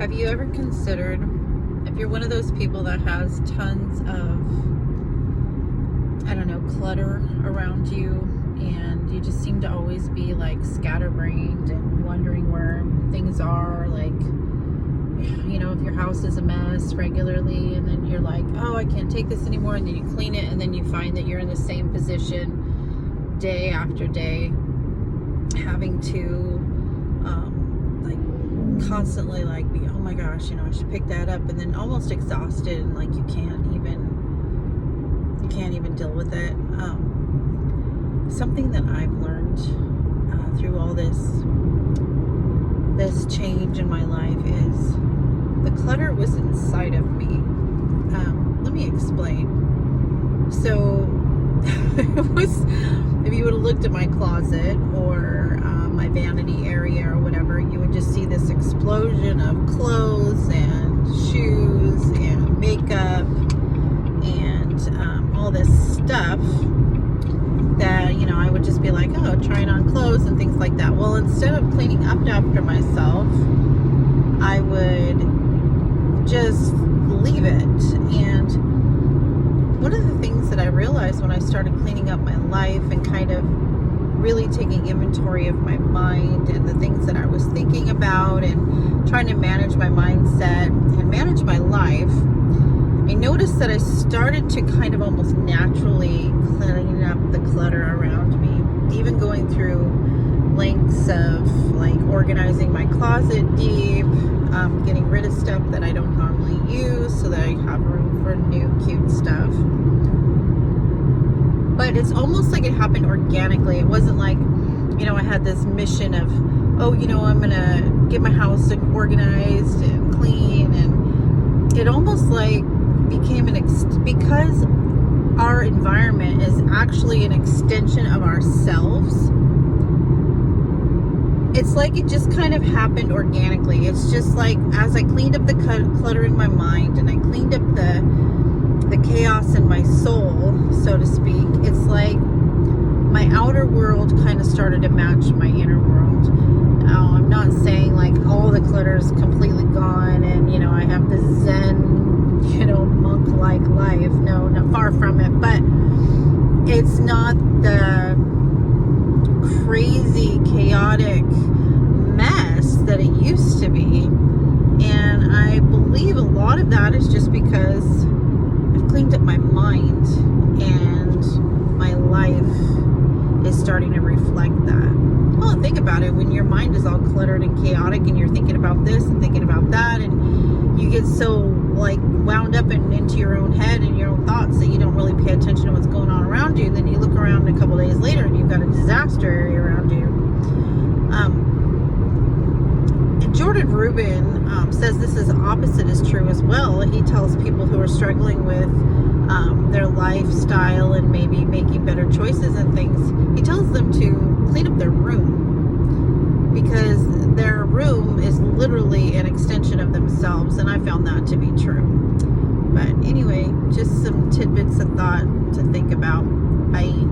Have you ever considered, if you're one of those people that has tons of, I don't know, clutter around you, and you just seem to always be like scatterbrained and wondering where things are, like, you know, if your house is a mess regularly, and then you're like, oh, I can't take this anymore, and then you clean it, and then you find that you're in the same position day after day, having to constantly like be, oh my gosh, you know, I should pick that up, and then almost exhausted, and like you can't even deal with it. Something that I've learned through all this change in my life is the clutter was inside of me. Let me explain. So it was, if you would have looked at my closet or my vanity area or whatever, you would just see this explosion of clothes and shoes and makeup and all this stuff that, you know, I would just be like, oh, trying on clothes and things like that. Well, instead of cleaning up after myself, I would just leave it. And one of the things that I realized when I started cleaning up my life and kind of really taking inventory of my mind and the things that I was thinking about and trying to manage my mindset and manage my life, I noticed that I started to kind of almost naturally clean up the clutter around me, even going through lengths of like organizing my closet deep, getting rid of stuff that I don't normally use so that I have room for new cute stuff. But it's almost like it happened organically. It wasn't like, you know, I had this mission of, oh, you know, I'm gonna get my house organized and clean, and it almost like became because our environment is actually an extension of ourselves. It's like it just kind of happened organically. It's just like as I cleaned up the clutter in my mind and I cleaned up the chaos in my soul, so to speak, it's like my outer world kind of started to match my inner world. Now, I'm not saying like all the clutter is completely gone and, you know, I have this Zen, you know, monk-like life. No, not far from it, but it's not the crazy, chaotic mess that it used to be. And I believe a lot of that is just because I've cleaned up my mind, and my life is starting to reflect that. Well, think about it. When your mind is all cluttered and chaotic, and you're thinking about this and thinking about that, and you get so like wound up and into your own head and your own thoughts that you don't really pay attention to what's going on around you. And then you look around a couple days later and you've got a disaster area around you. Jordan Rubin says this is opposite is true as well. He tells people who are struggling with their lifestyle and maybe making better choices and things, he tells them to clean up their room, because their room is literally an extension of themselves, and I found that to be true. But anyway, just some tidbits of thought to think about. Bye.